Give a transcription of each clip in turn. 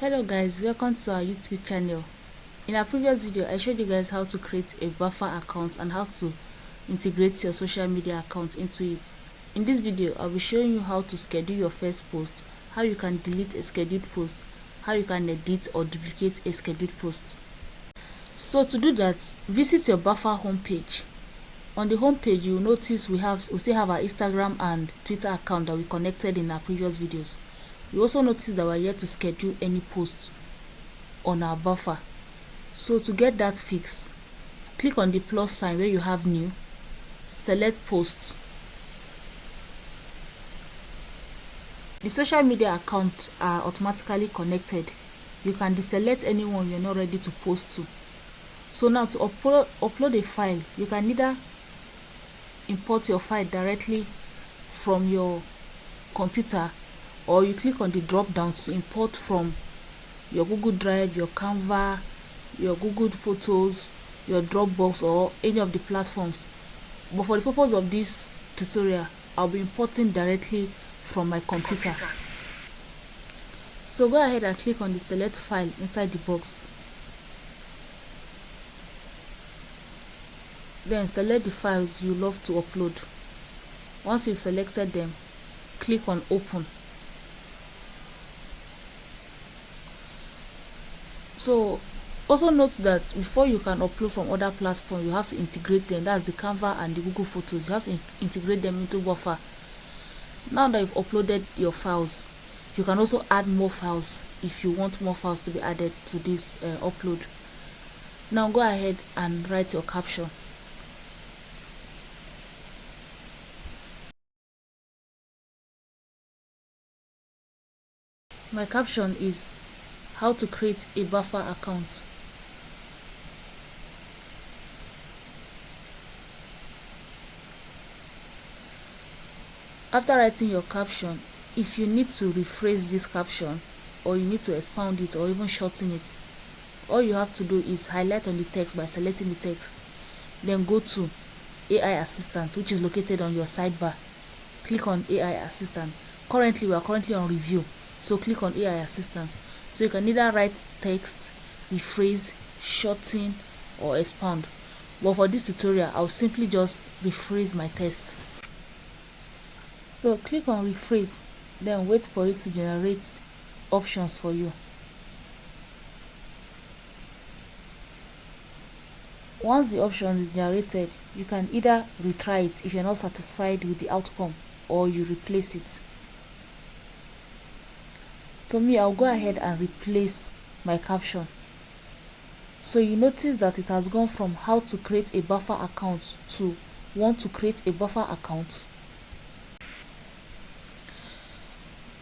Hello guys, welcome to our YouTube channel. In our previous video, I showed you guys how to create a buffer account and how to integrate your social media account into it. In this video, I'll be showing you how to schedule your first post, how you can delete a scheduled post, how you can edit or duplicate a scheduled post. So to do that, visit your buffer homepage. On the homepage, you'll notice we still have our Instagram and Twitter account that we connected in our previous videos. You also notice that we're yet to schedule any posts on our buffer. So to get that fixed, click on the plus sign where you have new, select post. The social media accounts are automatically connected. You can deselect anyone you're not ready to post to. So now to upload a file, you can either import your file directly from your computer, or you click on the drop down to import from your Google Drive, your Canva, your Google Photos, your Dropbox, or any of the platforms. But for the purpose of this tutorial, I'll be importing directly from my computer. So go ahead and click on the select file inside the box. Then select the files you love to upload. Once you've selected them, click on open. So also note that before you can upload from other platforms, you have to integrate them. That's the Canva and the Google Photos. You have to integrate them into buffer. Now that you've uploaded your files, you can also add more files if you want more files to be added to this upload. Now go ahead and write your caption. My caption is how to create a buffer account. After writing your caption, if you need to rephrase this caption, or you need to expound it or even shorten it, all you have to do is highlight on the text by selecting the text, then go to AI Assistant, which is located on your sidebar. Click on AI Assistant. We are currently on review, so click on AI Assistant. So you can either write text, rephrase, shorten, or expound. But for this tutorial, I'll simply just rephrase my text. So click on rephrase, then wait for it to generate options for you. Once the option is generated, you can either retry it if you're not satisfied with the outcome, or you replace it. So I'll go ahead and replace my caption. So you notice that it has gone from how to create a buffer account to want to create a buffer account.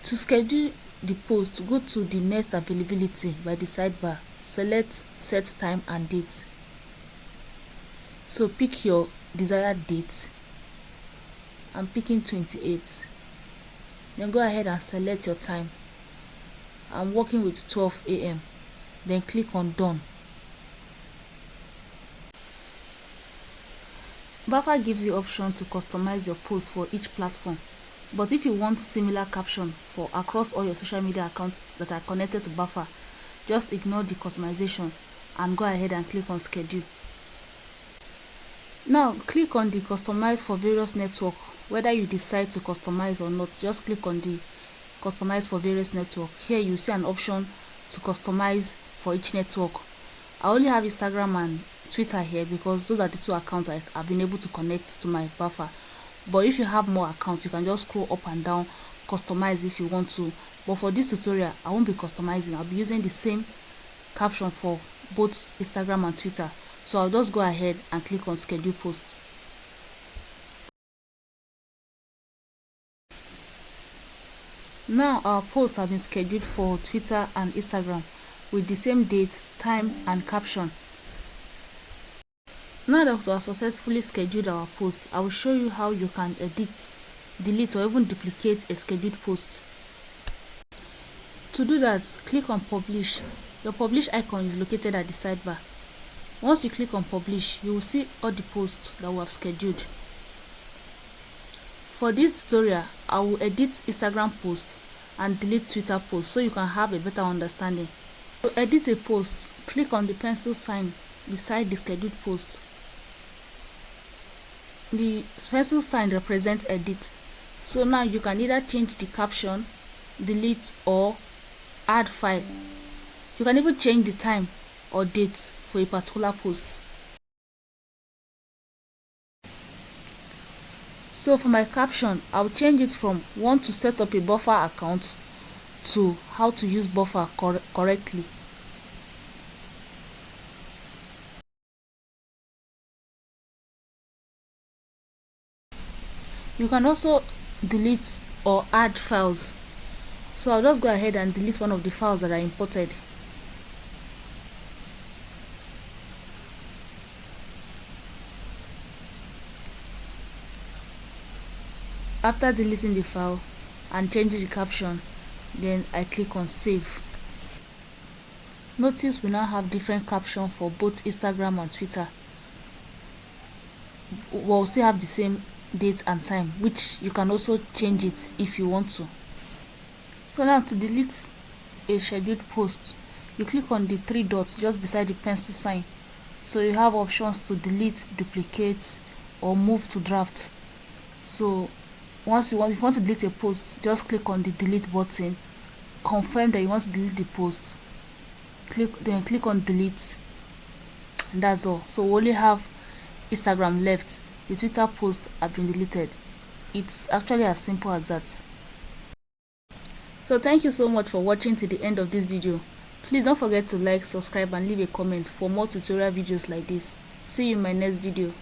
To schedule the post, go to the next availability by the sidebar, select set time and date. So pick your desired date. I'm picking 28. Then go ahead and select your time. I'm working with 12 a.m. Then click on done. Buffer gives you option to customize your post for each platform. But if you want similar caption for across all your social media accounts that are connected to Buffer, just ignore the customization and go ahead and click on schedule. Now click on the customize for various network. Whether you decide to customize or not, just click on the customize for various network. Here you see an option to customize for each network. I only have Instagram and Twitter here because those are the two accounts I've been able to connect to my buffer. But if you have more accounts, you can just scroll up and down, customize if you want to. But for this tutorial, I won't be customizing. I'll be using the same caption for both Instagram and Twitter. So I'll just go ahead and click on schedule post. Now our posts have been scheduled for Twitter and Instagram with the same date, time and caption. Now that we have successfully scheduled our post, I will show you how you can edit, delete or even duplicate a scheduled post. To do that, click on publish. Your publish icon is located at the sidebar. Once you click on publish, you will see all the posts that we have scheduled. For this tutorial, I will edit Instagram post and delete Twitter posts so you can have a better understanding. To edit a post, click on the pencil sign beside the scheduled post. The pencil sign represents edit. So now you can either change the caption, delete, or add file. You can even change the time or date for a particular post. So for my caption, I'll change it from want to set up a buffer account to how to use buffer correctly. You can also delete or add files. So I'll just go ahead and delete one of the files that I imported. After deleting the file and changing the caption, then I click on save. Notice we now have different captions for both Instagram and Twitter. We'll still have the same date and time, which you can also change it if you want to. So now to delete a scheduled post, you click on the three dots just beside the pencil sign. So you have options to delete, duplicate, or move to draft. So if you want to delete a post, just click on the delete button, confirm that you want to delete the post, click on delete, and that's all. So we only have Instagram left. The Twitter posts have been deleted. It's actually as simple as that. So thank you so much for watching to the end of this video. Please don't forget to like, subscribe, and leave a comment for more tutorial videos like this. See you in my next video.